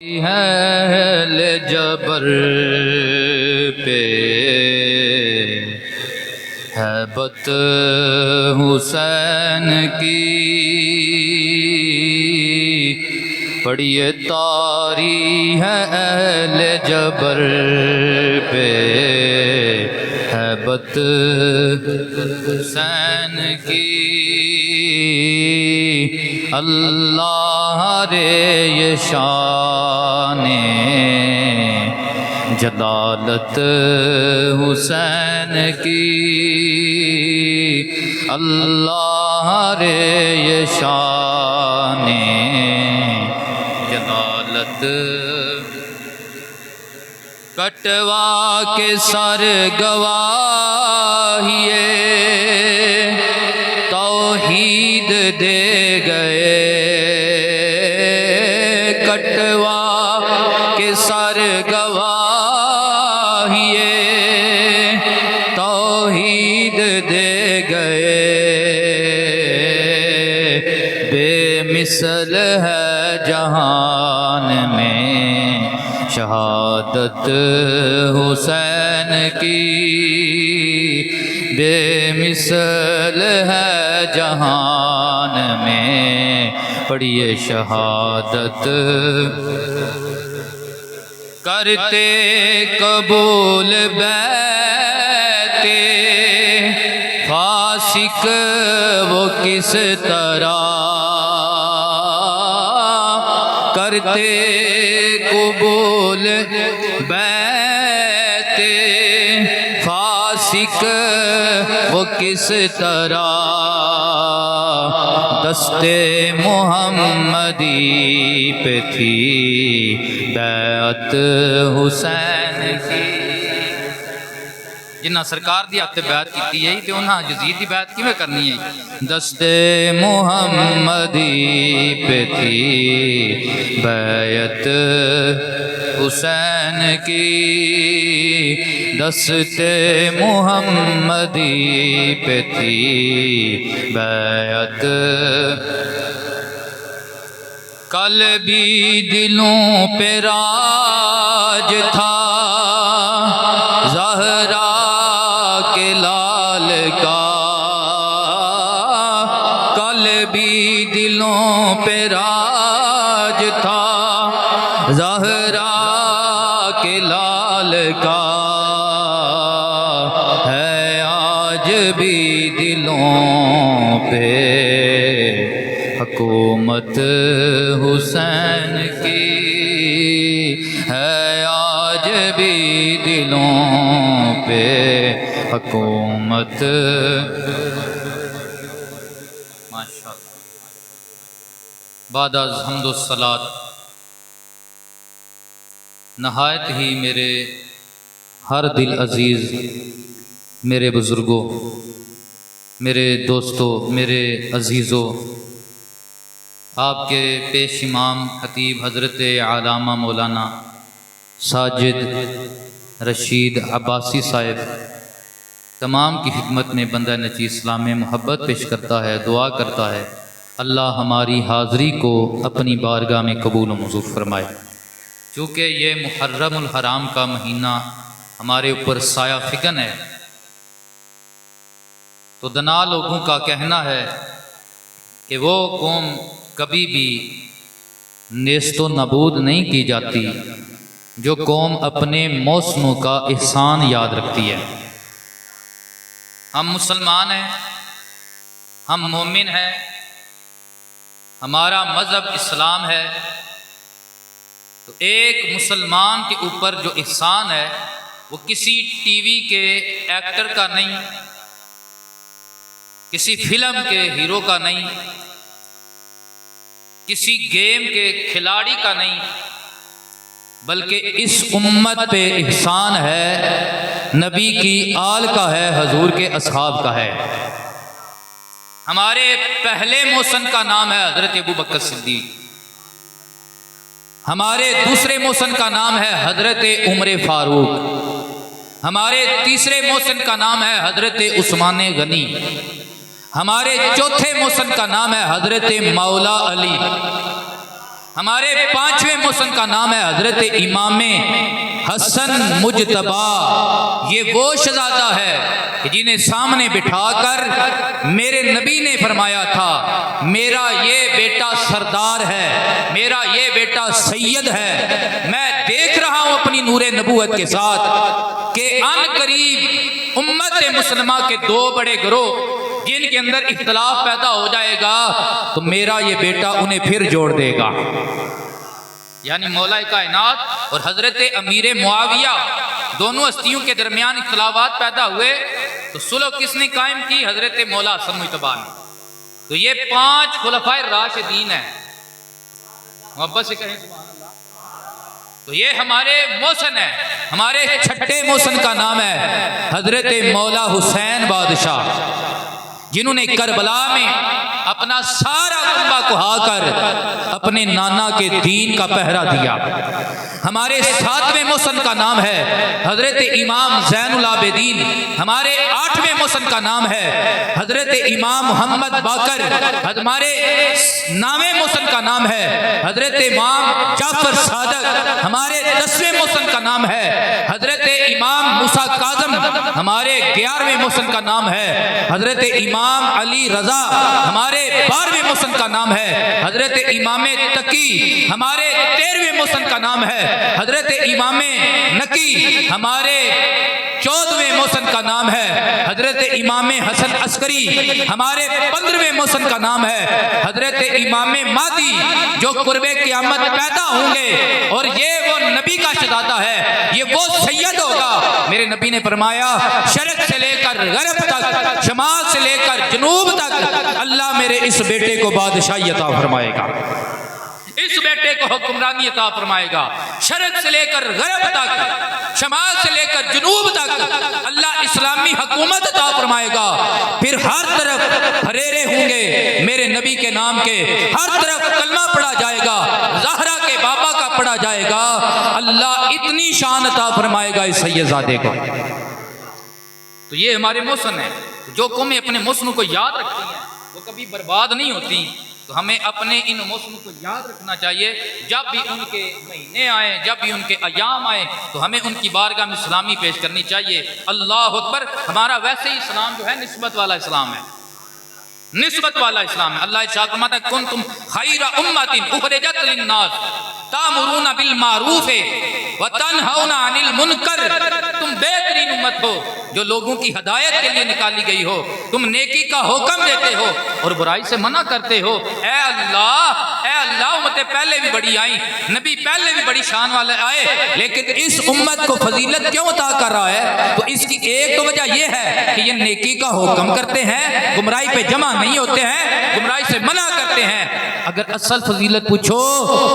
اہل جبر پہ ہیبت حسین کی پڑھیے تاریخ اہل جبر پہ ہیبت حسین کی اللہ رے یہ شان جلالت حسین کی اللہ رے یہ شان جلالت کٹوا کے سر گواہیے توحید دے گئے کٹوا کے سر گواہیے توحید دے گئے بے مثل ہے جہان میں شہادت حسین کی بے مثل ہے جہان میں پڑھیے شہادت کرتے قبول بیعت فاسق وہ کس طرح کرتے قبول بیعت فاسق وہ کس طرح دست محمدی پہ تھی بیعت حسین کی جنہاں سرکار دی آپ تے بیعت کیتی ہے تے انہاں یزید دی بیعت کیویں کرنی ہے دست محمدی پہ تھی بیعت حسین کی دست محمدی پہ تھی بیعت کل بھی دلوں پہ راج تھا زہرا کے لال کا کل بھی دلوں پہ راج تھا زہرا کے لال کا ہے آج بھی دلوں پہ حکومت حسین کی ہے آج بھی دلوں پہ حکومت ماشاءاللہ بعد از حمد و صلات نہایت ہی میرے ہر دل عزیز میرے بزرگوں میرے دوستوں میرے عزیزوں آپ کے پیش امام خطیب حضرت علامہ مولانا ساجد رشید عباسی صاحب تمام کی خدمت میں بندہ نچی اسلام میں محبت پیش کرتا ہے دعا کرتا ہے اللہ ہماری حاضری کو اپنی بارگاہ میں قبول و منظور فرمائے چونکہ یہ محرم الحرام کا مہینہ ہمارے اوپر سایہ فکن ہے تو دنا لوگوں کا کہنا ہے کہ وہ قوم کبھی بھی نیست و نابود نہیں کی جاتی جو قوم اپنے موسموں کا احسان یاد رکھتی ہے ہم مسلمان ہیں ہم مومن ہیں ہمارا مذہب اسلام ہے تو ایک مسلمان کے اوپر جو احسان ہے وہ کسی ٹی وی کے ایکٹر کا نہیں کسی فلم کے ہیرو کا نہیں کسی گیم کے کھلاڑی کا نہیں بلکہ اس امت پہ احسان ہے نبی کی آل کا ہے حضور کے اصحاب کا ہے ہمارے پہلے موسن کا نام ہے حضرت ابوبکر صدیق ہمارے دوسرے موسن کا نام ہے حضرت عمر فاروق ہمارے تیسرے موسن کا نام ہے حضرت عثمان غنی ہمارے چوتھے موسن کا نام ہے حضرت مولا علی ہمارے 5ویں محسن کا نام ہے حضرت امام حسن مجتبی۔ یہ وہ شہزادہ ہے کہ جنہیں سامنے بٹھا کر میرے نبی نے فرمایا تھا میرا یہ بیٹا سردار ہے، میرا یہ بیٹا سید ہے۔ میں دیکھ رہا ہوں اپنی نور نبوت کے ساتھ کہ ان قریب امت مسلمہ کے 2 بڑے گروہ جن کے اندر اختلاف پیدا ہو جائے گا تو میرا یہ بیٹا انہیں پھر جوڑ دے گا۔ یعنی مولا کائنات اور حضرت امیر معاویہ دونوں ہستیوں کے درمیان اختلافات پیدا ہوئے تو صلح کس نے قائم کی؟ حضرت مولا حسن مجتبی نے۔ تو یہ 5 خلفائے راشدین ہیں، محبت سے کہیں سبحان اللہ۔ تو یہ ہمارے محسن ہیں۔ ہمارے 6ٹھے محسن کا نام ہے حضرت مولا حسین بادشاہ، جنہوں نے کربلا میں اپنا سارا کنبہ کہا کر اپنے نانا کے دین کا پہرا دیا۔ ہمارے 7ویں محسن کا نام ہے حضرت امام زین العابدین۔ ہمارے 8ویں محسن کا نام ہے حضرت امام محمد باقر۔ ہمارے 9ویں محسن کا نام ہے حضرت امام جعفر صادق۔ ہمارے 10ویں محسن کا نام ہے حضرت امام موسیٰ کاظم۔ ہمارے 11ویں محسن کا نام ہے حضرت امام علی رضا۔ ہمارے 12ویں محسن کا نام ہے حضرت امام تقی۔ ہمارے 13ویں محسن کا نام ہے حضرت امام نقی۔ ہمارے 14ویں محسن کا نام ہے حضرت امام حسن عسکری۔ ہمارے 15ویں محسن کا نام ہے حضرت امام مہدی جو قرب قیامت پیدا ہوں گے، اور یہ وہ نبی کا شہزادہ ہے، یہ وہ سید ہوگا۔ میرے نبی نے فرمایا شرق سے لے کر غرب تک، شمال سے لے کر جنوب تک اللہ میرے اس بیٹے کو بادشاہی عطا فرمائے گا، اس بیٹے کو حکمرانی عطا فرمائے گا۔ شرق سے لے کر غرب تک، شمال سے لے کر جنوب تک اللہ اسلامی حکومت عطا فرمائے گا۔ پھر ہر طرف پھریرے ہوں گے میرے نبی کے نام کے، ہر طرف کلمہ پڑھا جائے گا، زہرا کے بابا کا پڑھا جائے گا۔ اللہ اتنی شان عطا فرمائے گا اس سیدزادے کو۔ تو یہ ہمارے محسن ہیں۔ جو قومیں اپنے محسنوں کو یاد رکھتی ہیں وہ کبھی برباد نہیں ہوتی۔ تو ہمیں اپنے ان محسنوں کو یاد رکھنا چاہیے۔ جب بھی ان کے مہینے آئیں، جب بھی ان کے ایام آئیں تو ہمیں ان کی بارگاہ میں سلامی پیش کرنی چاہیے۔ اللہ اکبر۔ ہمارا ویسے ہی اسلام جو ہے نسبت والا اسلام ہے، نسبت والا اسلام ہے۔ اللہ ارشاد فرماتا ہے کنتم خیر امۃ اخرجت للناس تأمرون بالمعروف وتنہون عن المنکر۔ تم بہترین امت ہو جو لوگوں کی ہدایت کے لیے نکالی گئی ہو، تم نیکی کا حکم دیتے ہو اور برائی سے منع کرتے ہو۔ اے اللہ امتیں پہلے بھی بڑی آئیں، نبی پہلے بھی بڑی شان والے آئے، لیکن اس امت کو فضیلت کیوں عطا کر رہا ہے؟ تو اس کی ایک تو وجہ یہ ہے کہ یہ نیکی کا حکم کرتے ہیں، گمراہی پہ جمع نہیں ہوتے ہیں، گمراہی سے منع کرتے ہیں۔ اگر اصل فضیلت پوچھو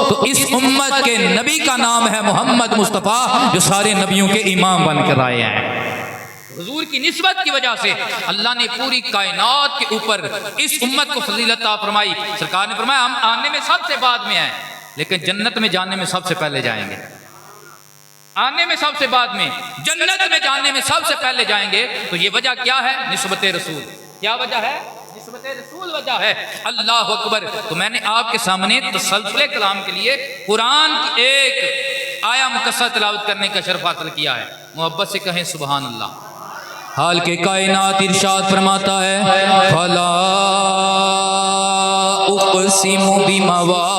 تو اس امت کے نبی کا نام ہے محمد مصطفیٰ، جو سارے نبیوں کے امام بن کر آئے ہیں۔ حضور کی نسبت کی وجہ سے اللہ نے پوری کائنات کے اوپر اس امت کو فضیلت عطا فرمائی۔ سرکار نے فرمایا ہم آنے میں سب سے بعد میں ہیں، لیکن جنت میں جانے میں سب سے پہلے جائیں گے۔ آنے میں سب سے بعد میں، جنت میں جانے میں سب سے پہلے جائیں گے۔ تو یہ وجہ کیا ہے؟ نسبت رسول۔ کیا وجہ ہے؟ نسبت رسول وجہ ہے۔ اللہ اکبر۔ تو میں نے آپ کے سامنے تسلسل کلام کے لیے قرآن کی ایک آیا مقصر تلاوت کرنے کا شرف حاصل کیا ہے۔ محبت سے کہیں سبحان اللہ۔ حال کے کائنات ارشاد فرماتا ہے فَلَا أُقْسِمُ بِمَوَاقِعِ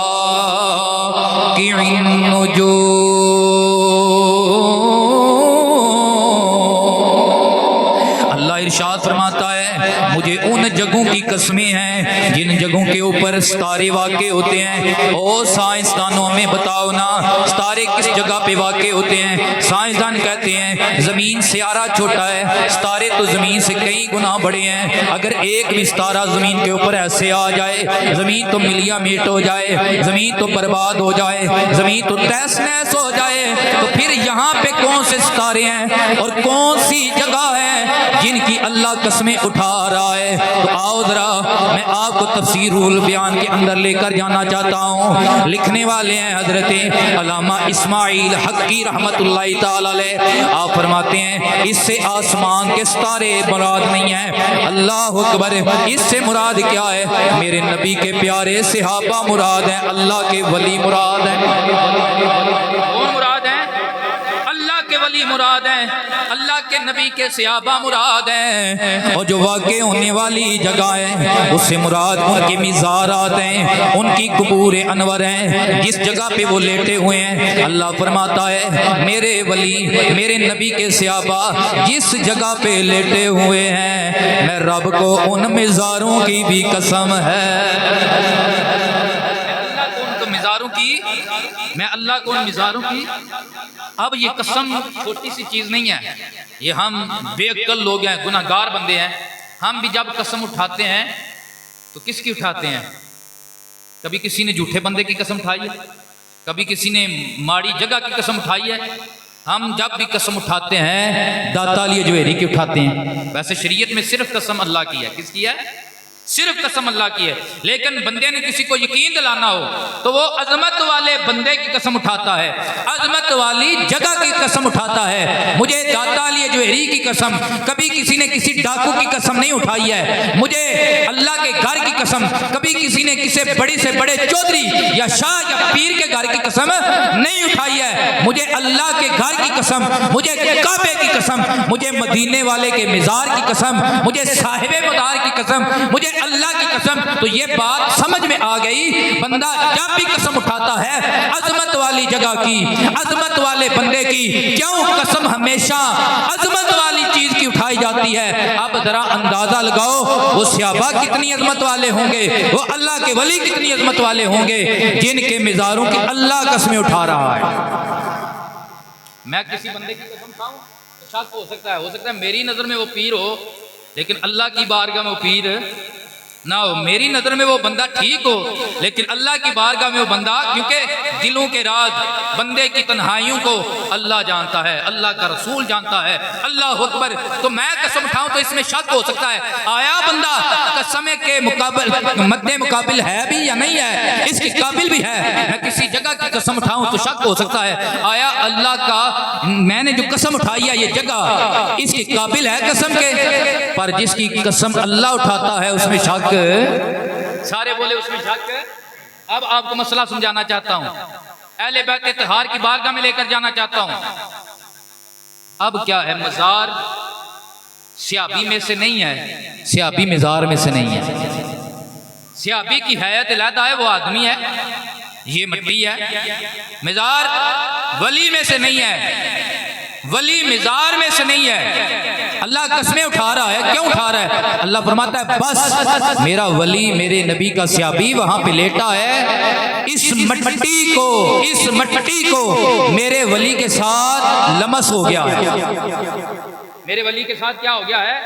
النُّجُومِ۔ اللہ ارشاد فرماتا ہے مجھے ان جگہوں کی قسمیں ہیں جن جگہوں کے اوپر ستارے واقع ہوتے ہیں۔ او سائنسدانوں ہمیں بتاؤ نا ستارے کس جگہ پہ واقع ہوتے ہیں؟ سائنسدان کہتے ہیں زمین سیارہ چھوٹا ہے، ستارے تو زمین سے کئی گنا بڑے ہیں۔ اگر ایک بھی ستارہ زمین کے اوپر ایسے آ جائے زمین تو ملیا میٹ ہو جائے، زمین تو برباد ہو جائے، زمین تو تہس نہس ہو جائے۔ تو پھر یہاں پہ کون سے ستارے ہیں اور کون سی جگہ ہے جن کی اللہ قسمیں اٹھا رہا ہے؟ تو آؤ ذرا میں آپ کو تفسیر روح البیان کے اندر لے کر جانا چاہتا ہوں۔ لکھنے والے ہیں حضرت علامہ اسماعیل اسماعیل حقی رحمت اللہ تعالی علیہ آپ فرماتے ہیں اس سے آسمان کے ستارے مراد نہیں ہیں، اللہ اکبر، اس سے مراد کیا ہے؟ میرے نبی کے پیارے صحابہ مراد ہیں، اللہ کے ولی مراد ہیں۔ کون مراد ہیں؟ اللہ کے ولی مراد ہیں، اللہ کے نبی کے صحابہ مراد ہیں۔ اور جو واقع ہونے والی جگہ ہے اس سے مراد ان کے مزارات ہیں، ان کی قبور انور ہیں، جس جگہ پہ وہ لیٹے ہوئے ہیں۔ اللہ فرماتا ہے میرے ولی میرے نبی کے صحابہ جس جگہ پہ لیٹے ہوئے ہیں میں رب کو ان مزاروں کی بھی قسم ہے، میں اللہ کو ان مزاروں کی۔ اب یہ قسم چھوٹی سی چیز نہیں ہے، یہ ہم بے عقل لوگ ہیں، گناہ گار بندے ہیں، ہم بھی جب قسم اٹھاتے ہیں تو کس کی اٹھاتے ہیں؟ کبھی کسی نے جھوٹے بندے کی قسم اٹھائی ہے، کبھی کسی نے ماڑی جگہ کی قسم اٹھائی ہے۔ ہم جب بھی قسم اٹھاتے ہیں داتا علی جوہری کی اٹھاتے ہیں۔ ویسے شریعت میں صرف قسم اللہ کی ہے، کس کی ہے؟ صرف قسم اللہ کی ہے، لیکن بندے نے کسی کو یقین دلانا ہو تو وہ عظمت والے بندے کی قسم اٹھاتا ہے، عظمت والی جگہ کی قسم اٹھاتا ہے۔ مجھے داتا علی جوہری کی قسم، کبھی کسی نے کسی ڈاکو کی قسم نہیں اٹھائی ہے۔ مجھے اللہ کے گھر کی قسم، کبھی کسی نے کسی بڑی سے بڑے چودھری یا شاہ یا پیر کے گھر کی قسم نہیں اٹھائی ہے۔ مجھے اللہ کے گھر کی قسم، مجھے کعبے کی قسم، مجھے مدینے والے کے مزار کی قسم، مجھے صاحب مدار کی قسم، مجھے اللہ کی قسم۔ تو یہ بات سمجھ میں آ گئی، بندہ جب بھی قسم اٹھاتا ہے عظمت والی جگہ کی، عظمت والے بندے کی، کیوں قسم ہمیشہ عظمت والی چیز کی اٹھائی جاتی ہے؟ اب ذرا اندازہ لگاؤ وہ صحابہ کتنی عظمت والے ہوں گے، وہ اللہ کے ولی کتنی عظمت والے ہوں گے جن کے مزاروں کی اللہ قسمیں اٹھا رہا ہے۔ میں کسی بندے کی قسم کھاؤں تو شک ہو سکتا ہے میری نظر میں وہ پیر ہو، لیکن اللہ کی بارگاہ میں وہ پیر نہ ہو۔ میری نظر میں وہ بندہ ٹھیک ہو، لیکن اللہ کی بارگاہ میں وہ بندہ، کیونکہ دلوں کے راز، بندے کی تنہائیوں کو اللہ جانتا ہے، اللہ کا رسول جانتا ہے۔ اللہ اکبر۔ تو میں قسم اٹھاؤں تو اس میں شک ہو سکتا ہے آیا بندہ قسم کے مقابل مد مقابل ہے بھی یا نہیں ہے، اس کے قابل بھی ہے۔ میں کسی جگہ کی قسم اٹھاؤں تو شک ہو سکتا ہے آیا اللہ کا میں نے جو قسم اٹھائی ہے یہ جگہ اس کے قابل ہے قسم کے؟ پر جس کی قسم اللہ اٹھاتا ہے اس میں شک، سارے بولے اس میں شک۔ اب آپ کو مسئلہ سمجھانا چاہتا ہوں، اہل بیت اطہار کی بارگاہ میں لے کر جانا چاہتا ہوں۔ اب کیا ہے، مزار صحابی میں سے نہیں ہے، صحابی مزار میں سے نہیں ہے۔ صحابی کی حیات علیحدہ ہے، وہ آدمی ہے، یہ مٹی ہے۔ مزار ولی میں سے نہیں ہے، ولی مزار میں سے نہیں ہے۔ اللہ قسمیں اٹھا رہا ہے، کیوں اٹھا رہا ہے؟ اللہ فرماتا ہے بس میرا ولی میرے نبی کا صحابی وہاں پہ لیٹا ہے، اس مٹی کو میرے ولی کے ساتھ لمس ہو گیا ہے، میرے ولی کے ساتھ کیا ہو گیا ہے؟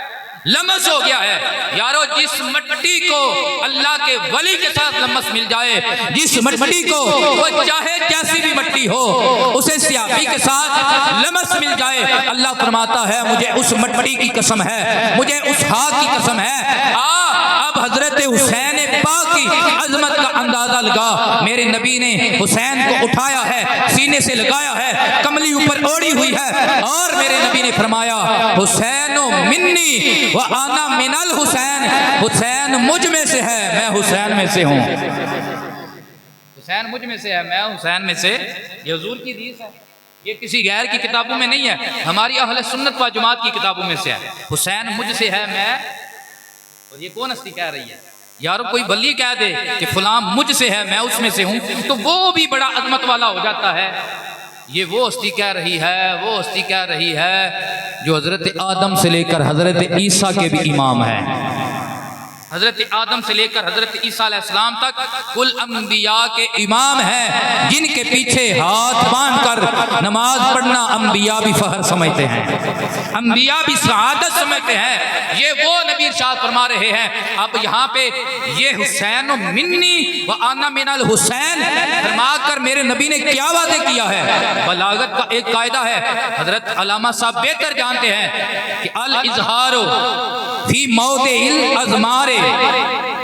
لمس ہو گیا ہے۔ یارو جس مٹی کو اللہ کے ولی کے ساتھ لمس مل جائے، جس مٹی کو وہ چاہے جیسی بھی مٹی ہو اسے صحابی کے ساتھ لمس مل جائے، اللہ فرماتا ہے مجھے اس مٹی کی قسم ہے، مجھے اس خاک کی قسم ہے۔ اب حضرت حسین پاک کی عظمت کا اندازہ لگا۔ میرے نبی نے حسین کو اٹھایا ہے، سینے سے لگایا ہے، کملی اوپر اوڑی ہوئی ہے، اور میرے نبی نے فرمایا حسین منی وَأَنَا مِنَ الْحُسَيْنِ، حسین مجھ میں سے ہے، میں حسین میں سے ہوں۔ حسین مجھ میں سے ہے، میں حسین میں سے۔ یہ حضور کی حدیث ہے، یہ کسی غیر کی کتابوں میں نہیں ہے، ہماری اہل سنت و جماعت کی کتابوں میں سے ہے۔ حسین مجھ سے ہے، میں، اور یہ کون ہستی کہہ رہی ہے؟ یارو کوئی ولی کہہ دے کہ فلاں مجھ سے ہے، میں اس میں سے ہوں، تو وہ بھی بڑا عظمت والا ہو جاتا ہے۔ یہ وہ ہستی کہہ رہی ہے، وہ ہستی کہہ رہی ہے جو حضرت آدم سے لے کر حضرت عیسیٰ کے بھی امام ہیں۔ حضرت آدم سے لے کر حضرت عیسیٰ علیہ السلام تک کل انبیاء کے امام ہیں، جن کے پیچھے ہاتھ باندھ کر نماز پڑھنا انبیاء بھی فخر سمجھتے ہیں، انبیاء بھی سعادت سمجھتے ہیں۔ یہ وہ نبی ارشاد فرما رہے ہیں۔ اب یہاں پہ یہ حسین منی وانا من الحسین فرما کر میرے نبی نے کیا وعدے کیا ہے؟ بلاغت کا ایک قاعدہ ہے، حضرت علامہ صاحب بہتر جانتے ہیں کہ الاظہار فی موضع الاضمار،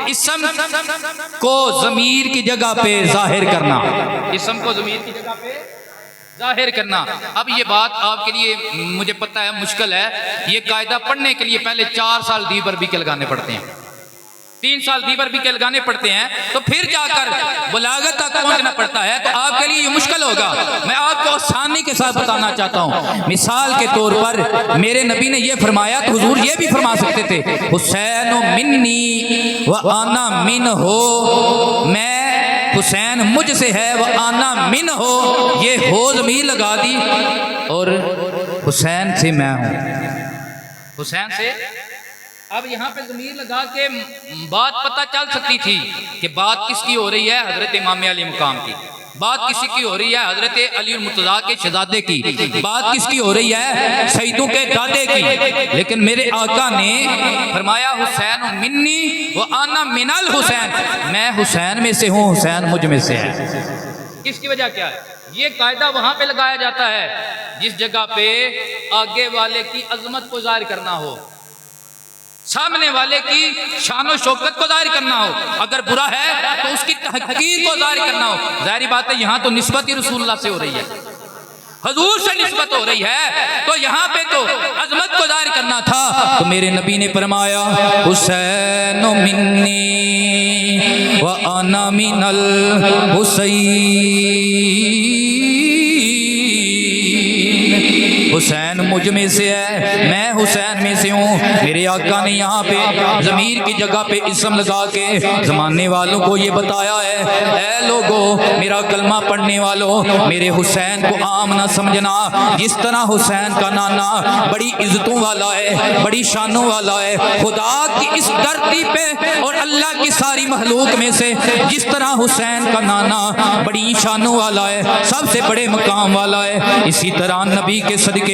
اسم کو ضمیر کی جگہ پہ ظاہر کرنا، اسم کو ضمیر کی جگہ پہ ظاہر کرنا۔ اب یہ بات آپ کے لیے مجھے پتہ ہے مشکل ہے، یہ قاعدہ پڑھنے کے لیے پہلے 4 سال دیور بھی کے لگانے پڑتے ہیں، 3 سال دیور بھی کے لگانے پڑتے ہیں، تو پھر جا کر بلاغت تک پہنچنا پڑتا ہے، تو آپ کے لیے یہ مشکل ہوگا۔ میں آپ کو آسانی کے ساتھ بتانا چاہتا ہوں۔ مثال کے طور پر میرے نبی نے یہ فرمایا تو حضور یہ بھی فرما سکتے تھے، حسین منی و آنا من ہو، میں حسین مجھ سے ہے و آنا من ہو، یہ ہو ضمیر لگا دی اور حسین سے میں ہوں، حسین سے۔ اب یہاں پہ ضمیر لگا کے بات پتہ چل سکتی تھی کہ بات کس کی ہو رہی ہے، حضرت امام علی مقام کی، بات کسی کی ہو رہی ہے حضرت علی المرتضیٰ کے شہزادے کی، بات کس کی ہو رہی ہے سیدوں کے دادے کی، لیکن میرے آقا نے فرمایا حسین منی و آنا من الحسین، میں حسین میں سے ہوں، حسین مجھ میں سے ہے۔ کس کی وجہ کیا ہے؟ یہ قاعدہ وہاں پہ لگایا جاتا ہے جس جگہ پہ آگے والے کی عظمت کو ظاہر کرنا ہو، سامنے والے کی شان و شوکت کو ظاہر کرنا ہو، اگر برا ہے تو اس کی تحقیر کو ظاہر کرنا ہو۔ ظاہری بات ہے یہاں تو نسبت ہی رسول اللہ سے ہو رہی ہے، حضور سے نسبت ہو رہی ہے، تو یہاں پہ تو عظمت کو ظاہر کرنا تھا، تو میرے نبی نے فرمایا حسین منی و انا من الحسین، حسین مجھ میں سے ہے، میں حسین میں سے ہوں۔ میرے آقا نے یہاں پہ ضمیر کی جگہ پہ اسم لگا کے زمانے والوں کو یہ بتایا ہے، اے لوگو میرا کلمہ پڑھنے والوں، میرے حسین کو عام نہ سمجھنا، جس طرح حسین کا نانا بڑی عزتوں والا ہے، بڑی شانوں والا ہے، خدا کی اس دھرتی پہ اور اللہ کی ساری مخلوق میں سے جس طرح حسین کا نانا بڑی شانوں والا ہے، سب سے بڑے مقام والا ہے، اسی طرح نبی کے صدقے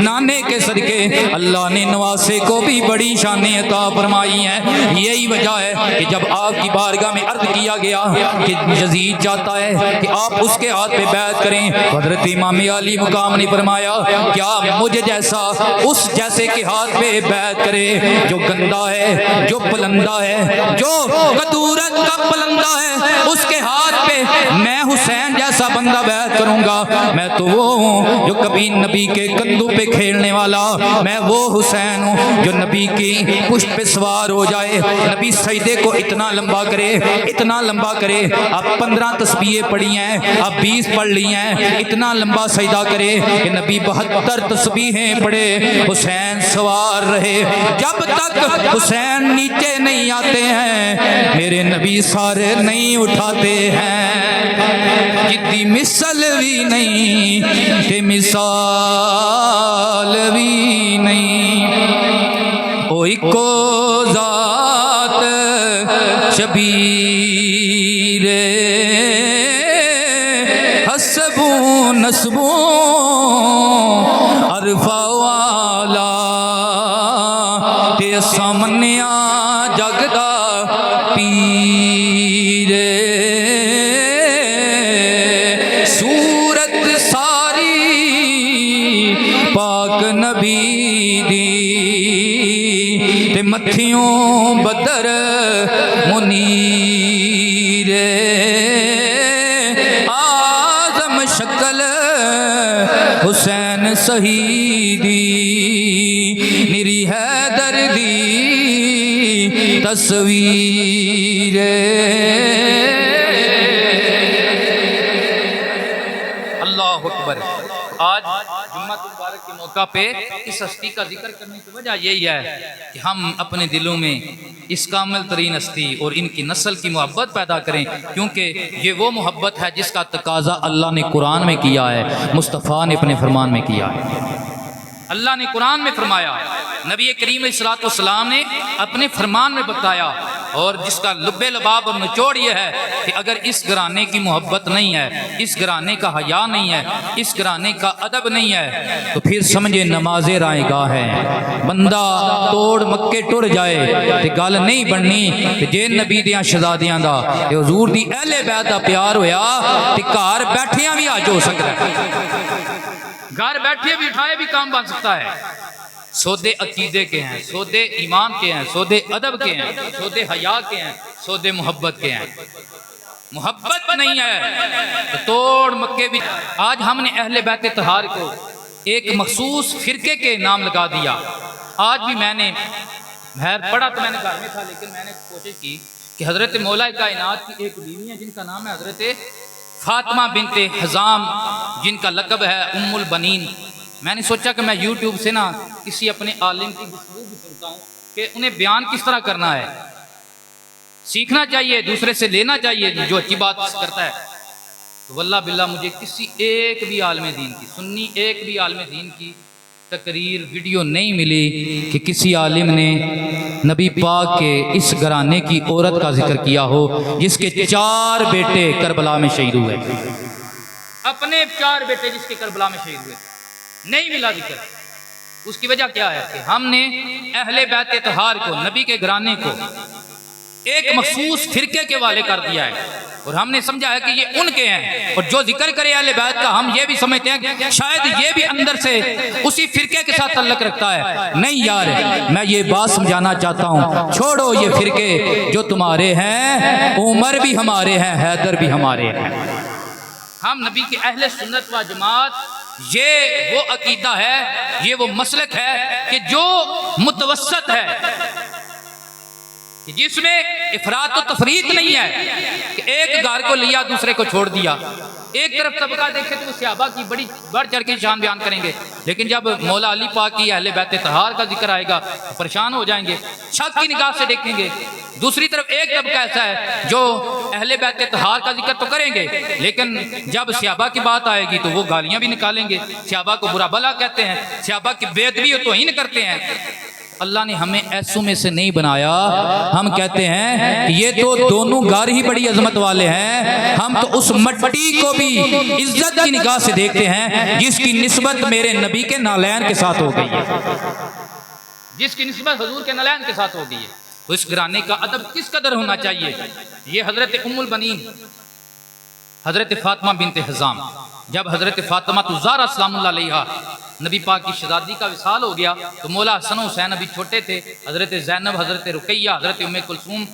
نانے کے صدقے اللہ نے نواسے کو بھی بڑی شانیں عطا فرمائی ہیں۔ یہی وجہ ہے کہ جب آپ کی بارگاہ میں عرض کیا گیا کہ یزید چاہتا ہے کہ آپ اس کے ہاتھ پہ بیعت کریں، حضرت امام علی مقام نے فرمایا کیا مجھ جیسا اس جیسے کے ہاتھ پہ بیعت کرے جو گندا ہے، جو پلندہ ہے، جو قدورت کا پلندہ ہے، اس کے ہاتھ پہ میں حسین جیسا بندہ بیعت کروں گا؟ میں تو وہ ہوں جو کبھی نبی کے کندھوں پہ کھیلنے والا، میں وہ حسین ہوں جو نبی کی پشت پہ سوار ہو جائے، نبی سجدے کو اتنا لمبا کرے، اتنا لمبا کرے، اب 15 تسبیحیں پڑھی ہیں، اب 20 پڑھ لی ہیں، اتنا لمبا سجدہ کرے کہ نبی 72 تسبیحیں پڑھے، حسین سوار رہے، جب تک حسین نیچے نہیں آتے ہیں میرے نبی سارے نہیں اٹھاتے ہیں، جدی مثل بھی نہیں کہ مثال بھی نہیں، او اکو ذات شبیر حسبوں نسبوں عرفہ والا تے سامنے جگدا پیر، صورت ساری پاک نبی دی تے متھیوں بدر منیر، آزم شکل حسین شہیدی نری حیدر دی تصویر، اللہ اکبر۔ آج جمعہ مبارک کے موقع پہ اس ہستی کا ذکر کرنے کی وجہ یہی ہے کہ ہم اپنے دلوں میں اس کامل ترین ہستی اور ان کی نسل کی محبت پیدا کریں، کیونکہ یہ وہ محبت ہے جس کا تقاضا اللہ نے قرآن میں کیا ہے، مصطفیٰ نے اپنے فرمان میں کیا ہے، اللہ نے قرآن میں فرمایا، نبی کریم علیہ الصلوۃ والسلام نے اپنے فرمان میں بتایا، اور جس کا لب لباب اور نچوڑ یہ ہے کہ اگر اس گھرانے کی محبت نہیں ہے، اس گھرانے کا حیا نہیں ہے، اس گھرانے کا ادب نہیں ہے، تو پھر سمجھے نماز رائے گاہ ہے، بندہ توڑ مکے ٹر جائے تے گل نہیں بننی کہ جے نبی دیاں شہزادیاں دا تے حضور دی اہل بیت دا پیار ہویا تے گھر بیٹھیاں بھی آج ہو سکتا ہے، گھر بیٹھے بھی اٹھائے بھی کام بن سکتا ہے۔ سودے عقیدے کے ہیں، سودے ایمان کے ہیں، سودے ادب کے ہیں، سودے حیا کے ہیں، سودے محبت کے ہیں۔ محبت نہیں ہے تو توڑ مکے بھی۔ آج ہم نے اہل بیت طہار کو ایک مخصوص فرقے کے نام لگا دیا۔ آج بھی میں نے پڑھا تو میں نے گھر میں تھا، لیکن میں نے کوشش کی کہ حضرت مولا کائنات کی ایک بیوی ہے جن کا نام ہے حضرت فاطمہ بنت حزام، جن کا لقب ہے ام البنین۔ میں نے سوچا کہ میں یوٹیوب سے نا کسی اپنے عالم کی گفتگو بھی سنتا ہوں کہ انہیں بیان کس طرح کرنا ہے، سیکھنا چاہیے، دوسرے سے لینا چاہیے جو اچھی بات کرتا ہے۔ تو واللہ باللہ مجھے کسی ایک بھی عالم دین کی، سنی ایک بھی عالم دین کی تقریر ویڈیو نہیں ملی کہ کسی عالم نے نبی پاک کے اس گھرانے کی عورت کا ذکر کیا ہو جس کے 4 بیٹے کربلا میں شہید ہوئے، اپنے 4 بیٹے جس کے کربلا میں شہید ہوئے، نہیں ملا ذکر۔ اس کی وجہ کیا ہے کہ ہم نے اہل بیت طہار کو، نبی کے گھرانے کو ایک مخصوص فرقے کے والے کر دیا ہے، اور ہم نے سمجھا ہے کہ یہ ان کے ہیں، اور جو ذکر کرے اہل بیت کا ہم یہ بھی سمجھتے ہیں کہ شاید یہ بھی اندر سے اسی فرقے کے ساتھ تعلق رکھتا ہے۔ نہیں یار، میں یہ بات سمجھانا چاہتا ہوں، چھوڑو یہ فرقے جو تمہارے ہیں، عمر بھی ہمارے ہیں، حیدر بھی ہمارے ہیں۔ ہم نبی کے اہل سنت و جماعت، یہ وہ عقیدہ ہے، یہ وہ مسلک ہے کہ جو متوسط ہے، جس میں افراط و تفریط نہیں ہے کہ ایک گھر کو لیا دوسرے کو چھوڑ دیا۔ ایک طرف طبقہ دیکھے تو وہ صحابہ کی بڑی بڑھ چڑھ کے شان بیان کریں گے، لیکن جب مولا علی پاک کی اہل بیت طہار کا ذکر آئے گا تو پریشان ہو جائیں گے، شک کی نگاہ سے دیکھیں گے۔ دوسری طرف ایک طبقہ ایسا ہے جو اہل بیت طہار کا ذکر تو کریں گے، لیکن جب صحابہ کی بات آئے گی تو وہ گالیاں بھی نکالیں گے، صحابہ کو برا بھلا کہتے ہیں، صحابہ کی بے ادبی و توہین کرتے ہیں۔ اللہ نے ہمیں ایسوں میں سے نہیں بنایا۔ ہم کہتے ہیں کہ یہ تو دونوں گھر ہی بڑی عظمت والے ہیں، ہم تو اس مٹی کو بھی عزت کی نگاہ سے دیکھتے ہیں جس کی نسبت میرے نبی کے نالین کے ساتھ ہو گئی ہے، جس کی نسبت حضور کے نالین کے ساتھ ہو گئی ہے۔ تو اس گھرانے کا ادب کس قدر ہونا چاہیے۔ یہ حضرت ام البنین حضرت فاطمہ بنت حزام، جب حضرت فاطمہ الزہرا سلام اللہ علیہا نبی پاک کی شہزادی کا وصال ہو گیا تو مولا حسن حسین ابھی چھوٹے تھے، حضرت زینب، حضرت رقیہ، حضرت ام کلثوم،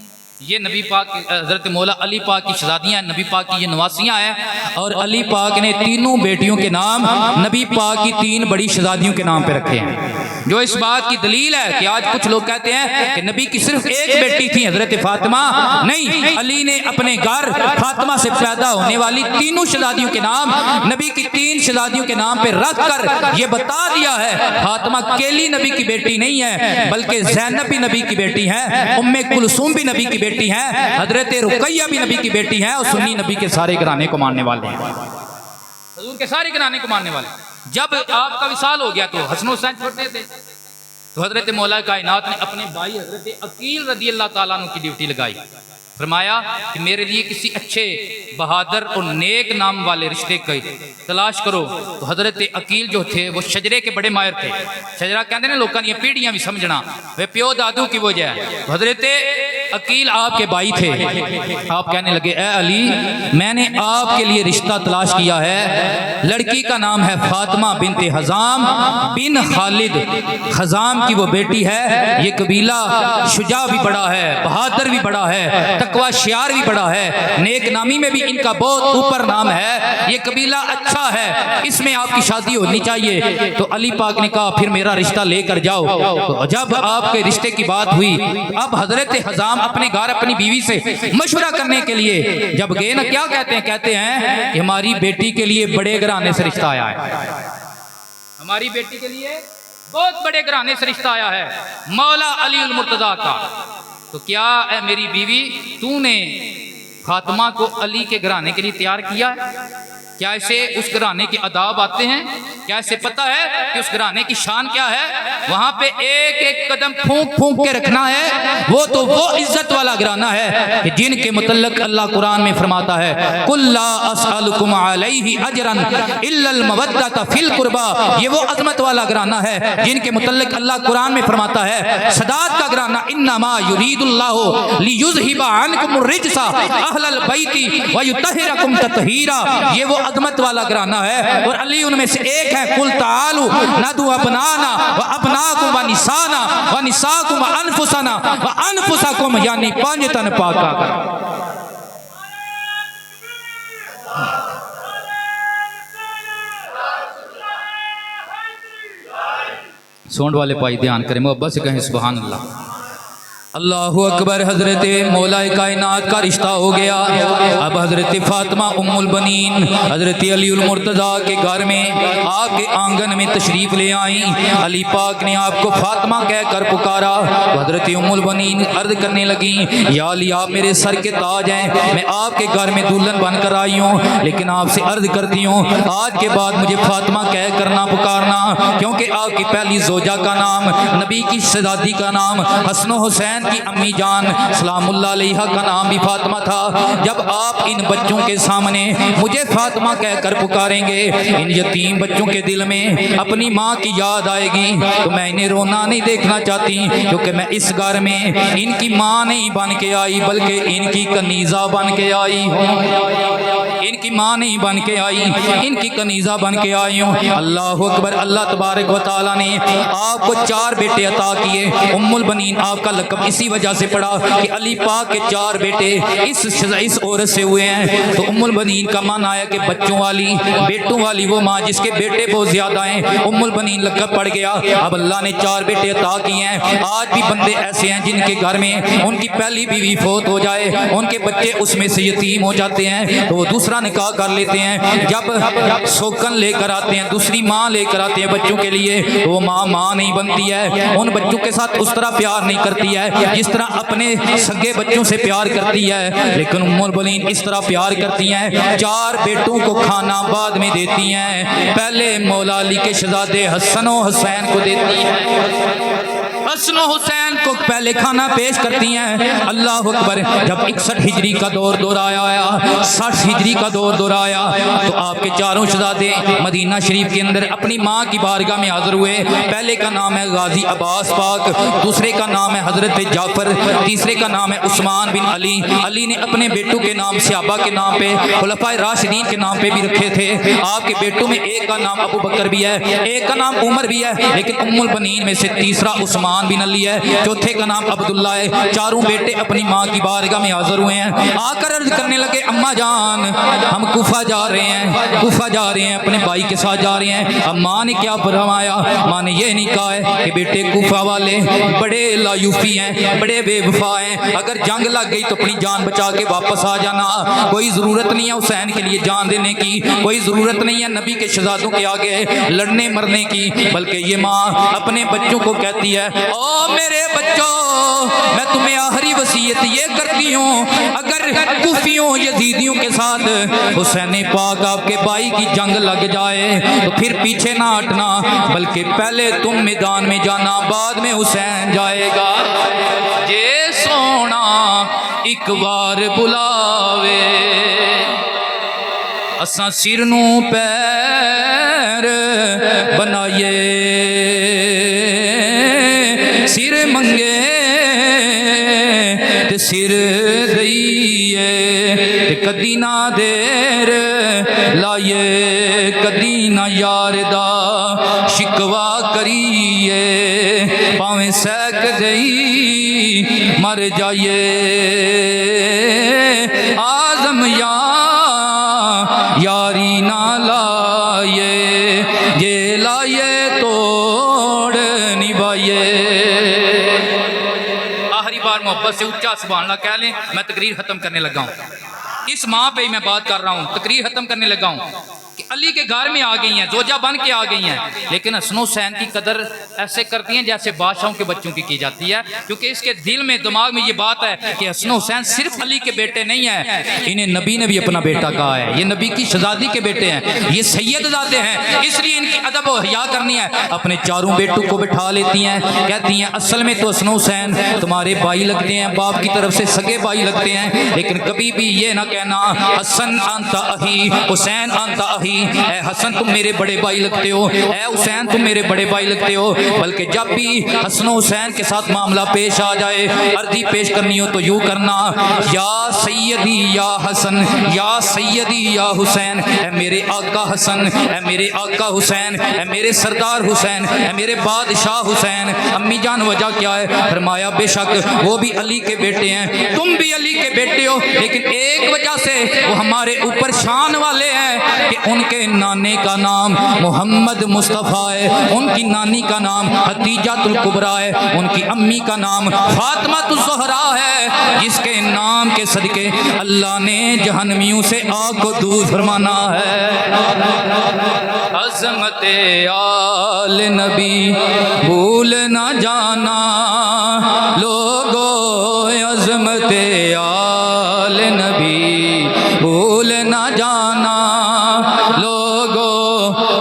یہ نبی پاک حضرت مولا علی پاک کی شہزادیاں ہیں، نبی پاک کی یہ نواسیاں ہیں، اور علی پاک نے تینوں بیٹیوں کے نام نبی پاک کی 3 بڑی شہزادیوں کے نام پہ رکھے ہیں، جو اس بات کی دلیل ہے کہ آج کچھ لوگ کہتے ہیں کہ نبی کی صرف ایک بیٹی تھی حضرت فاطمہ، نہیں، علی نے اپنے گھر فاطمہ سے پیدا ہونے والی 3 شہزادیوں کے نام نبی کی 3 شہزادیوں کے نام پہ رکھ کر یہ بتا دیا ہے فاطمہ اکیلی نبی کی بیٹی نہیں ہے، بلکہ زینب بھی نبی کی بیٹی ہے، ام کلثوم بھی نبی کی بیٹی ہے، حضرت رقیہ بھی نبی کی بیٹی ہے، اور سنی نبی کے سارے گھرانے کو ماننے والے ہیں، حضور کے سارے گھرانے کو ماننے والے۔ جب آپ کا وصال ہو گیا تو حسن حسین چھوٹے تھے، تو حضرت مولا کائنات نے اپنے بھائی حضرت عقیل رضی اللہ تعالیٰ عنہ کی ڈیوٹی لگائی، فرمایا کہ میرے لیے کسی اچھے بہادر اور نیک نام والے رشتے کی تلاش کرو۔ تو حضرت عقیل جو تھے وہ شجرے کے بڑے ماہر تھے، شجرہ کہتے ہیں لوگوں نے یہ پیڑیاں بھی سمجھنا، وہ پیو دادو کی وجہ ہے۔ تو حضرت عقیل آپ کے بھائی تھے، آپ کہنے لگے اے علی، میں نے آپ کے لیے رشتہ تلاش کیا ہے، لڑکی کا نام ہے فاطمہ بنت حزام بن خالد، حزام کی وہ بیٹی ہے، یہ قبیلہ شجاع بھی بڑا ہے، بہادر بھی بڑا ہے، تقوی شیار بھی بڑا ہے، نیک نامی میں بھی ان کا بہت اوپر نام ہے، یہ قبیلہ اچھا ہے، اس میں آپ کی شادی ہونی چاہیے۔ تو علی پاک نے کہا پھر میرا رشتہ لے کر جاؤ۔ تو جب آپ کے رشتے کی بات ہوئی، اب حضرت حزام اپنے گھر اپنی بیوی سے مشورہ کرنے کے لیے جب گئے نا، کیا کہتے ہیں کہ ہماری بیٹی کے لیے بڑے گھرانے سے رشتہ آیا ہے، ہماری بیٹی کے لیے بہت بڑے گھرانے سے رشتہ آیا ہے، مولا علی المرتضیٰ کا۔ تو کیا اے میری بیوی، تو نے فاطمہ کو علی کے گھرانے کے لیے تیار کیا ہے؟ کیا اسے اس گھرانے کے آداب آتے ہیں؟ کیا اسے پتہ ہے کہ اس گھرانے کی شان کیا ہے؟ وہاں پہ ایک ایک قدم پھونک پھونک کے رکھنا ہے، وہ تو وہ عزت والا گھرانہ ہے کہ جن کے متعلق اللہ قرآن میں فرماتا ہے قُلْ لَا أَسْأَلُكُمْ عَلَيْهِ أَجْرًا إِلَّا الْمَوَدَّةَ فِي الْقُرْبَى، یہ وہ عظمت والا گھرانہ ہے جن کے متعلق اللہ قرآن میں فرماتا ہے سداد کا گھرانہ إِنَّمَا يُرِيدُ اللَّهُ لِيُذْهِبَ عَنْكُمُ الرِّجْسَ أَهْلَ الْبَيْتِ وَيُطَهِّرَكُمْ تَطْهِيرًا، یہ وہ عظمت والا گھرانہ ہے، اور علی ان میں سے ایک ہے قُلْ تَعَالُوا نَدْعُ أَبْنَاءَنَا وَأَبْنَاءَكُمْ وَنِسَاءَنَا وَنِسَاءَكُمْ وَأَنفُسَنَا وَأَنفُسَكُمْ، یعنی 5 تن پاک کر سونڈ والے پائی دھیان کریں، محبت سے کہیں سبحان اللہ۔ اللہ اکبر۔ حضرت مولا کائنات کا رشتہ ہو گیا۔ اب حضرت فاطمہ ام البنین حضرت علی المرتضیٰ کے گھر میں آپ کے آنگن میں تشریف لے آئیں۔ علی پاک نے آپ کو فاطمہ کہہ کر پکارا۔ حضرت ام البنین عرض کرنے لگیں، یا علی آپ میرے سر کے تاج ہیں، میں آپ کے گھر میں دلہن بن کر آئی ہوں، لیکن آپ سے عرض کرتی ہوں آج کے بعد مجھے فاطمہ کہہ کر نہ پکارنا، کیونکہ آپ کی پہلی زوجہ کا نام، نبی کی شہزادی کا نام، حسن و حسین کی امی جان سلام اللہ علیہا کا نام بھی فاطمہ تھا۔ جب آپ ان بچوں کے سامنے مجھے فاطمہ کہہ کر پکاریں گے، ان یتیم بچوں کے دل میں اپنی ماں کی یاد آئے گی، تو میں انہیں رونا نہیں دیکھنا چاہتی، کیونکہ میں اس گھر میں ان کی ماں نہیں بن کے آئی بلکہ ان کی کنیزہ بن کے آئی ہوں۔ ان کی ماں نہیں بن کے آئی، ان کی کنیزہ بن کے آئی ہوں۔ اللہ اکبر۔ اللہ تبارک و تعالیٰ نے آپ کو 4 بیٹے عطا کیے۔ ام البنین آپ کا لقب اسی وجہ سے پڑا کہ علی پاک کے 4 بیٹے اس عورت سے ہوئے ہیں، تو ام البنین کا معنی آیا کہ بچوں والی، بیٹوں والی وہ ماں جس کے بیٹے بہت زیادہ ہیں، ام البنین لقب پڑ گیا۔ اب اللہ نے 4 بیٹے عطا کیے ہیں۔ آج بھی بندے ایسے ہیں جن کے گھر میں ان کی پہلی بیوی فوت ہو جائے، ان کے بچے اس میں سے یتیم ہو جاتے ہیں، تو وہ دوسرا نکاح کر لیتے ہیں۔ جب سوکن لے کر آتے ہیں، دوسری ماں لے کر آتے ہیں بچوں کے لیے، تو وہ ماں نہیں بنتی ہے، ان بچوں کے ساتھ اس طرح پیار نہیں کرتی ہے جس طرح اپنے سگے بچوں سے پیار کرتی ہے، لیکن ام البنین اس طرح پیار کرتی ہیں۔ 4 بیٹوں کو کھانا بعد میں دیتی ہیں، پہلے مولا علی کے شہزادے حسن و حسین کو دیتی ہیں، حسن و حسین کو پہلے کھانا پیش کرتی ہیں۔ اللہ اکبر۔ جب 61 ہجری کا دور آیا، 60 ہجری کا دور آیا، تو آپ کے 4 شہزادے مدینہ شریف کے اندر اپنی ماں کی بارگاہ میں حاضر ہوئے۔ پہلے کا نام ہے غازی عباس پاک، دوسرے کا نام ہے حضرت جعفر، تیسرے کا نام ہے عثمان بن علی۔ علی نے اپنے بیٹوں کے نام صحابہ کے نام پہ، خلفائے راشدین کے نام پہ بھی رکھے تھے۔ آپ کے بیٹوں میں ایک کا نام ابو بکر بھی ہے، ایک کا نام عمر بھی ہے، لیکن ام البنین میں سے تیسرا عثمان بن علی ہے، چوتھے کا نام عبداللہ ہے۔ 4 بیٹے اپنی ماں کی بارگاہ میں حاضر ہوئے ہیں، آ کر عرض کرنے لگے اماں جان ہم کوفہ جا رہے ہیں، اپنے بھائی کے ساتھ جا رہے ہیں۔ اب ماں نے کیا فرمایا؟ ماں نے یہ نہیں کہا ہے کہ بیٹے کوفہ والے بڑے لایوفی ہیں، بڑے بے وفا ہیں، اگر جنگ لگ گئی تو اپنی جان بچا کے واپس آ جانا، کوئی ضرورت نہیں ہے حسین کے لیے جان دینے کی، کوئی ضرورت نہیں ہے نبی کے شہزادوں کے آگے لڑنے مرنے کی، بلکہ یہ ماں اپنے بچوں کو کہتی ہے او میرے بچوں میں تمہیں آخری وصیت یہ کرتی ہوں، اگر کوفیوں یزیدیوں کے ساتھ حسین پاک آپ کے بھائی کی جنگ لگ جائے تو پھر پیچھے نہ ہٹنا، بلکہ پہلے تم میدان میں جانا، بعد میں حسین جائے گا۔ جے سونا ایک بار بلاوے اساں سر نو پیر بنائیے، سر منگے تے سر دئیے، تے کدی نہ دیر لائیے، کدی نہ یار دا شکوا کریے، پاویں سیک دئی مر جائیے، آزم یا یاری نہ لائیے، یہ لائیے توڑ نبھائیے۔ آخری بار محبت سے اونچا سبحان اللہ کہہ لیں، میں تقریر ختم کرنے لگا ہوں، اس ماں پہ ہی میں بات کر رہا ہوں، تقریر ختم کرنے لگا ہوں کہ علی کے گھر میں آ گئی ہیں، زوجہ بن کے آ گئی ہیں، لیکن حسن حسین کی قدر ایسے کرتی ہیں جیسے بادشاہوں کے بچوں کی جاتی ہے، کیونکہ اس کے دل میں دماغ میں یہ بات ہے کہ حسن حسین صرف علی کے بیٹے نہیں ہیں، انہیں نبی نے بھی اپنا بیٹا کہا ہے، یہ نبی کی شہزادی کے بیٹے ہیں، یہ سید زادے ہیں، اس لیے ان کی ادب و حیا کرنی ہے۔ اپنے 4 بیٹوں کو بٹھا لیتی ہیں، کہتی ہیں اصل میں تو حسن حسین تمہارے بھائی لگتے ہیں، باپ کی طرف سے سگے بھائی لگتے ہیں، لیکن کبھی بھی یہ نہ کہنا حسن انت اخی، حسین انت اخی، اے حسن تم میرے بڑے بھائی لگتے ہو، اے حسین تم میرے بڑے بھائی لگتے ہو، بلکہ جب بھی حسن و حسین کے ساتھ معاملہ پیش آ جائے، عرضی پیش کرنی ہو تو یوں کرنا، یا سیدی یا حسن، یا سیدی یا حسین، اے میرے آقا حسن، اے میرے آقا حسین، اے میرے سردار حسین، اے میرے بادشاہ حسین۔ امی جان وجہ کیا ہے؟ فرمایا بے شک وہ بھی علی کے بیٹے ہیں، تم بھی علی کے بیٹے ہو، لیکن ایک وجہ سے وہ ہمارے اوپر شان والے ہیں کہ ان کے نانے کا نام محمد مصطفیٰ ہے، ان کی نانی کا نام حتیجہ الکبریٰ ہے، ان کی امی کا نام فاطمہ الزہرا ہے، جس کے نام کے صدقے اللہ نے جہنمیوں سے آگ کو دور فرمانا ہے۔ عظمت آل نبی بھول نہ جانا لوگو، عظمت آل نبی بھول نہ جانا لوگو،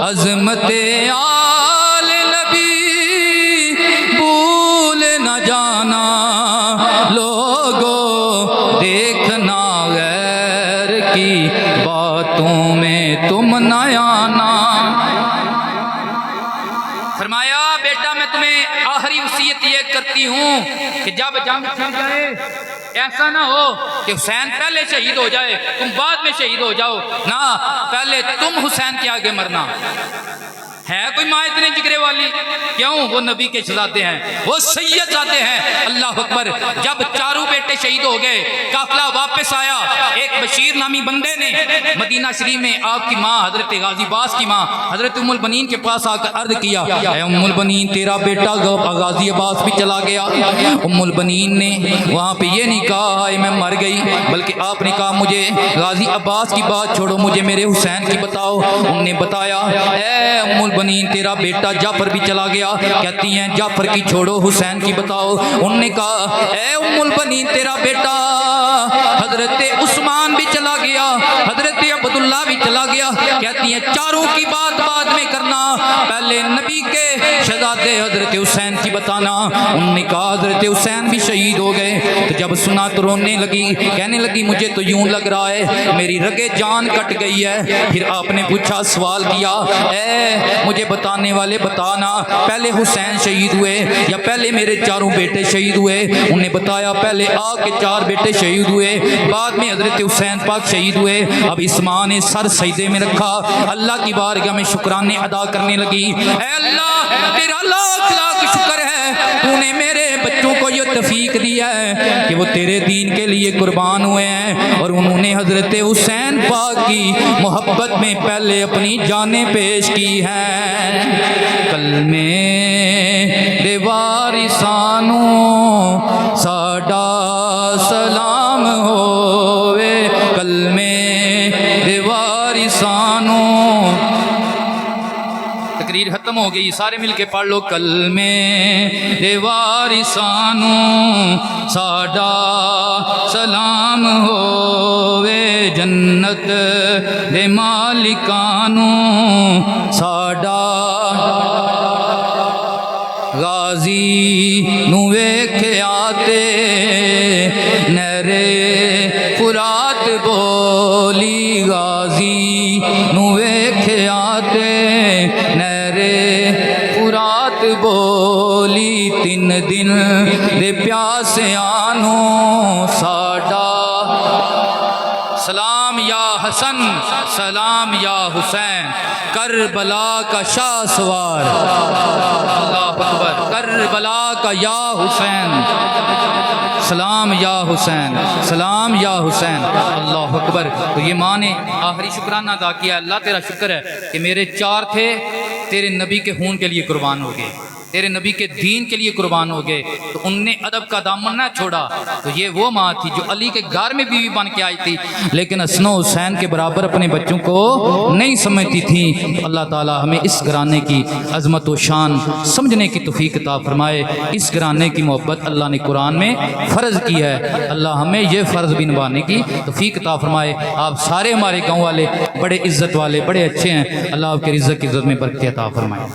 عظمت آل نبی بھول نہ جانا لوگو، دیکھنا غیر کی باتوں میں تم نہ آنا۔ فرمایا بیٹا میں تمہیں آخری وصیت یہ کرتی ہوں کہ جب جنگ چھڑ جائے ایسا نہ ہو کہ حسین پہلے شہید ہو جائے تم بعد میں شہید ہو جاؤ، نہ پہلے تم حسین کے آگے مرنا۔ ہے کوئی ماں اتنے جگرے والی؟ کیوں؟ وہ نبی کے شہزادے ہیں، وہ سید زادے ہیں۔ اللہ اکبر۔ جب چاروں بیٹے شہید ہو گئے، قافلہ واپس آیا، ایک بشیر نامی بندے نے مدینہ شریف میں آپ کی ماں حضرت غازی عباس کی ماں حضرت ام البنین کے پاس آ کر عرض کیا، اے ام البنین تیرا بیٹا غازی عباس بھی چلا گیا۔ ام البنین نے وہاں پہ یہ نہیں کہا میں مر گئی، بلکہ آپ نے کہا مجھے غازی عباس کی بات چھوڑو، مجھے میرے حسین کی بتاؤ۔ انہوں نے بتایا، اے ام البنین تیرا بیٹا جعفر بھی چلا گیا۔ کہتی ہیں جعفر کی چھوڑو حسین کی بتاؤ۔ انہوں نے کہا اے ام البنین تیرا بیٹا حضرت عثمان بھی چلا گیا، حضرت عبداللہ بھی چلا گیا۔ کہتی ہیں چاروں کی بات بعد میں کرنا، پہلے نبی کے شہزادے حضرت حسین کی بتانا۔ انہوں نے کہا حضرت حسین بھی شہید ہو گئے۔ تو جب سنا تو رونے لگی، کہنے لگی مجھے تو یوں لگ رہا ہے میری رگے جان کٹ گئی ہے۔ پھر آپ نے پوچھا، سوال کیا، اے مجھے بتانے والے بتانا پہلے حسین شہید ہوئے یا پہلے میرے چاروں بیٹے شہید ہوئے؟ انہوں نے بتایا پہلے آگ کے چار بیٹے شہید ہوئے، بعد میں حضرت حسین پاک شہید ہوئے۔ اب اس ماں نے سر سجدے میں رکھا، اللہ کی بارگاہ میں شکرانے ادا کرنے لگی، اے اللہ تیرا لاکھ لاکھ شکر ہے، تو نے میرے بچوں کو یہ توفیق دیا ہے کہ وہ تیرے دین کے لیے قربان ہوئے ہیں، اور انہوں نے حضرت حسین پاک کی محبت میں پہلے اپنی جانیں پیش کی ہیں۔ کلمے دے وارثانوں ساڈا سلام ہووے، کلمے دے وارثانوں۔ تقریر ختم ہو گئی، سارے مل کے پڑھ لو، کلمے دے وارثانوں ساڈا سلام ہووے، جنت دے مالکانوں ساڈا۔ غازی نو ویکھیا تے نہرے فرات بولی، غازی نو ویکھیا تے نہرے فرات بولی، تین دن دے پیاسیانوں ساڈا سلام یا حسن سلام یا حسین، کربلا کا شاہ سوار، اللہ اکبر، کربلا کا یا حسین، سلام یا حسین سلام یا حسین، اللہ اکبر۔ تو یہ ماں نے آخری شکرانہ ادا کیا، اللہ تیرا شکر ہے کہ میرے چار تھے تیرے نبی کے خون کے لیے قربان ہو گئے، تیرے نبی کے دین کے لیے قربان ہو گئے، تو ان نے ادب کا دامن نہ چھوڑا۔ تو یہ وہ ماں تھی جو علی کے گھر میں بیوی بن کے آئی تھی، لیکن حسن و حسین کے برابر اپنے بچوں کو نہیں سمجھتی تھی۔ اللہ تعالی ہمیں اس گھرانے کی عظمت و شان سمجھنے کی توفیق عطا فرمائے۔ اس گھرانے کی محبت اللہ نے قرآن میں فرض کی ہے، اللہ ہمیں یہ فرض بھی نبھانے کی توفیق عطا فرمائے۔ آپ سارے ہمارے گاؤں والے بڑے عزت والے، بڑے اچھے ہیں، اللہ آپ کے رزق کی عزت میں برکت عطا فرمائے۔